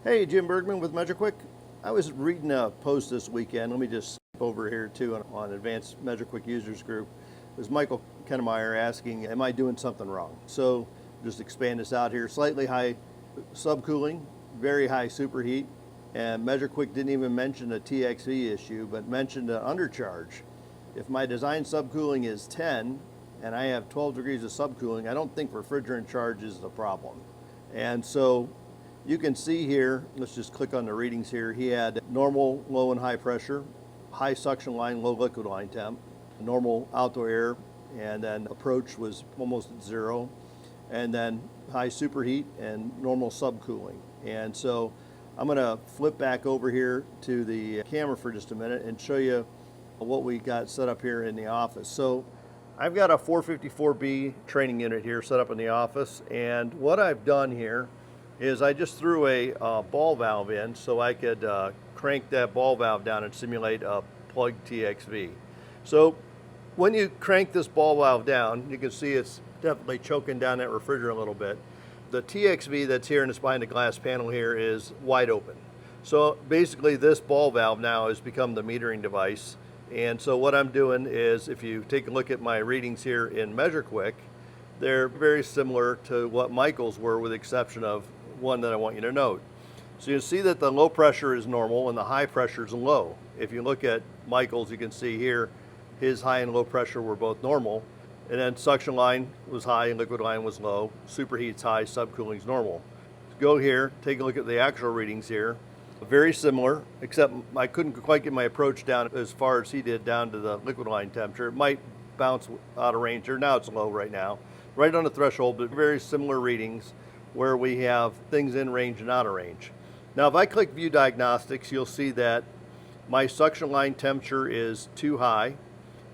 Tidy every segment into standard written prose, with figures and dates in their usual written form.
Hey, Jim Bergman with MeasureQuick. I was reading a post this weekend. Let me just skip over here too on Advanced MeasureQuick Users Group. It was Michael Kennemeyer asking, am I doing something wrong? So just expand this out here. Slightly high subcooling, very high superheat, and MeasureQuick didn't even mention a TXV issue, but mentioned an undercharge. If my design subcooling is 10 and I have 12 degrees of subcooling, I don't think refrigerant charge is the problem. And so you can see here, let's just click on the readings here. He had normal, low and high pressure, high suction line, low liquid line temp, normal outdoor air, and then approach was almost at zero, and then high superheat and normal subcooling. And so I'm gonna flip back over here to the camera for just a minute and show you what we got set up here in the office. So I've got a 454B training unit here set up in the office, and what I've done here is I just threw a ball valve in so I could crank that ball valve down and simulate a plugged TXV. So when you crank this ball valve down, you can see it's definitely choking down that refrigerant a little bit. The TXV that's here and it's behind the glass panel here is wide open. So basically this ball valve now has become the metering device. And so what I'm doing is, if you take a look at my readings here in MeasureQuick, they're very similar to what Michael's were, with the exception of one that I want you to note. So you see that the low pressure is normal and the high pressure is low. If you look at Michael's, you can see here his high and low pressure were both normal, and then suction line was high and liquid line was low, superheat's high, subcooling's normal. Go here, take a look at the actual readings here. Very similar, except I couldn't quite get my approach down as far as he did down to the liquid line temperature. It might bounce out of range here. Now it's low right now, right on the threshold, but very similar readings where we have things in range and out of range. Now if I click View Diagnostics, you'll see that my suction line temperature is too high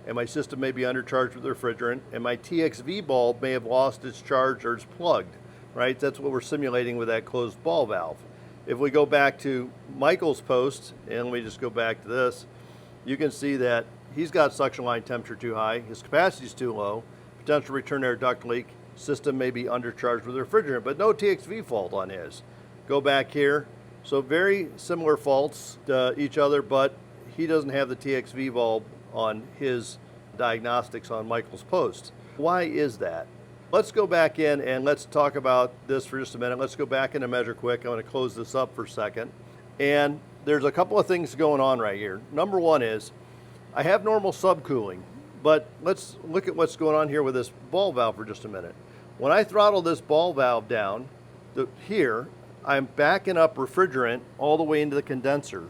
and my system may be undercharged with refrigerant, and my TXV bulb may have lost its charge or it's plugged, right? That's what we're simulating with that closed ball valve. If we go back to Michael's post, and let me just go back to this, you can see that he's got suction line temperature too high, his capacity is too low, potential return air duct leak, system may be undercharged with refrigerant, but no TXV fault on his. Go back here, so very similar faults to each other, but he doesn't have the TXV bulb on his diagnostics on Michael's post. Why is that? Let's go back in and let's talk about this for just a minute. Let's go back into MeasureQuick. I'm going to close this up for a second. And there's a couple of things going on right here. Number one is I have normal subcooling, but let's look at what's going on here with this ball valve for just a minute. When I throttle this ball valve down here, I'm backing up refrigerant all the way into the condenser.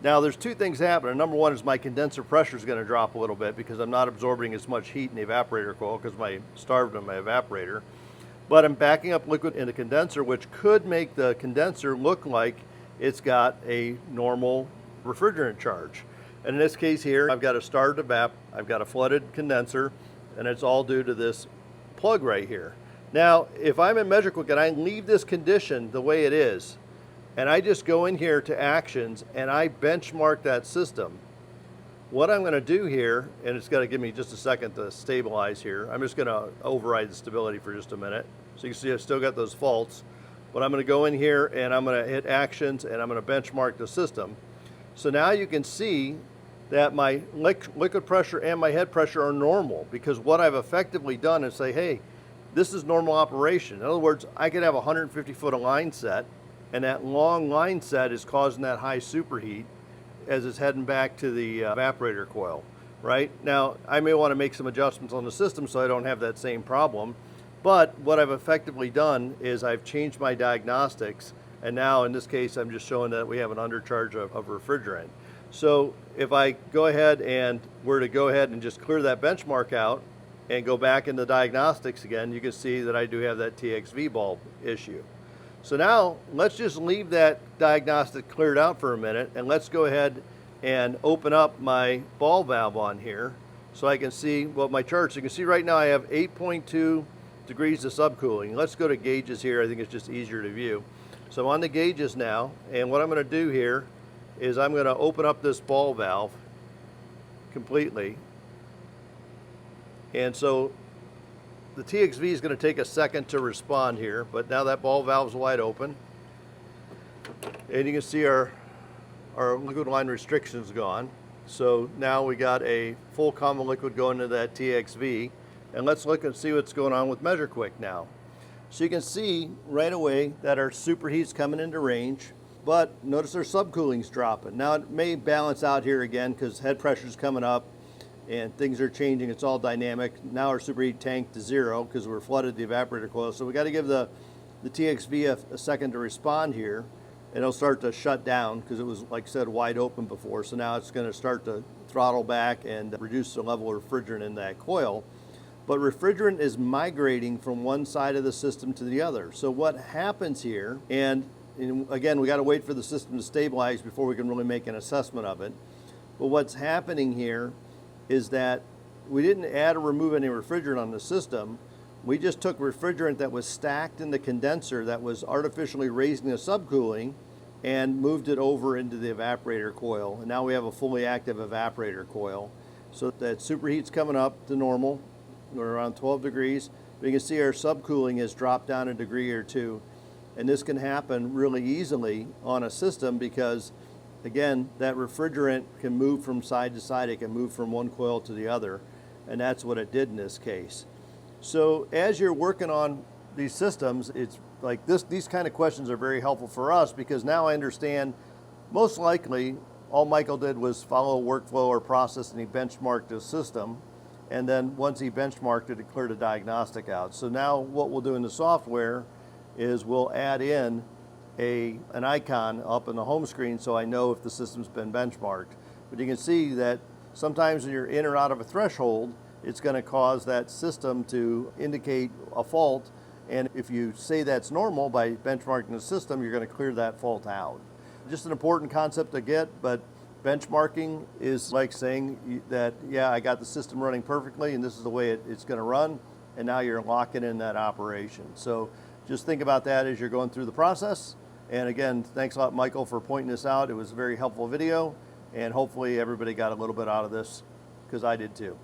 Now there's two things happening. Number one is my condenser pressure is going to drop a little bit because I'm not absorbing as much heat in the evaporator coil because I starved on my evaporator. But I'm backing up liquid in the condenser, which could make the condenser look like it's got a normal refrigerant charge. And in this case here, I've got a starved evap, I've got a flooded condenser, and it's all due to this plug right here. Now, if I'm in MeasureQuick and I leave this condition the way it is, and I just go in here to actions and I benchmark that system, what I'm going to do here, and it's going to give me just a second to stabilize here. I'm just going to override the stability for just a minute. So you can see I've still got those faults, but I'm going to go in here and I'm going to hit actions and I'm going to benchmark the system. So now you can see that my liquid pressure and my head pressure are normal, because what I've effectively done is say, hey, this is normal operation. In other words, I could have a 150-foot line set, and that long line set is causing that high superheat as it's heading back to the evaporator coil, right? Now, I may want to make some adjustments on the system so I don't have that same problem, but what I've effectively done is I've changed my diagnostics, and now in this case I'm just showing that we have an undercharge of refrigerant. So if I go ahead and were to go ahead and just clear that benchmark out and go back into diagnostics again, you can see that I do have that TXV bulb issue. So now let's just leave that diagnostic cleared out for a minute, and let's go ahead and open up my ball valve on here so I can see what my charge. So you can see right now I have 8.2 degrees of subcooling. Let's go to gauges here. I think it's just easier to view. So I'm on the gauges now, and what I'm going to do here is I'm going to open up this ball valve completely. And so the TXV is going to take a second to respond here, but now that ball valve is wide open. And you can see our liquid line restrictions gone. So now we got a full common liquid going into that TXV. And let's look and see what's going on with MeasureQuick now. So you can see right away that our superheat's coming into range, but notice our subcooling's dropping. Now it may balance out here again because head pressure's coming up and things are changing. It's all dynamic. Now our superheat tanked to 0 because we're flooded the evaporator coil. So we got to give the TXV a second to respond here. And it'll start to shut down because it was, like I said, wide open before. So now it's going to start to throttle back and reduce the level of refrigerant in that coil. But refrigerant is migrating from one side of the system to the other. So what happens here, and again, we got to wait for the system to stabilize before we can really make an assessment of it. But what's happening here is that we didn't add or remove any refrigerant on the system. We just took refrigerant that was stacked in the condenser that was artificially raising the subcooling and moved it over into the evaporator coil. And now we have a fully active evaporator coil. So that superheat's coming up to normal. We're around 12 degrees. But you can see our subcooling has dropped down a degree or two. And this can happen really easily on a system because, again, that refrigerant can move from side to side. It can move from one coil to the other. And that's what it did in this case. So as you're working on these systems, it's like these kind of questions are very helpful for us because now I understand most likely all Michael did was follow a workflow or process and he benchmarked his system. And then once he benchmarked it, it cleared a diagnostic out. So now what we'll do in the software is we'll add in an icon up in the home screen so I know if the system's been benchmarked. But you can see that sometimes when you're in or out of a threshold, it's going to cause that system to indicate a fault. And if you say that's normal by benchmarking the system, you're going to clear that fault out. Just an important concept to get, but benchmarking is like saying that, yeah, I got the system running perfectly and this is the way it's going to run, and now you're locking in that operation. So just think about that as you're going through the process. And again, thanks a lot, Michael, for pointing this out. It was a very helpful video, and hopefully everybody got a little bit out of this because I did too.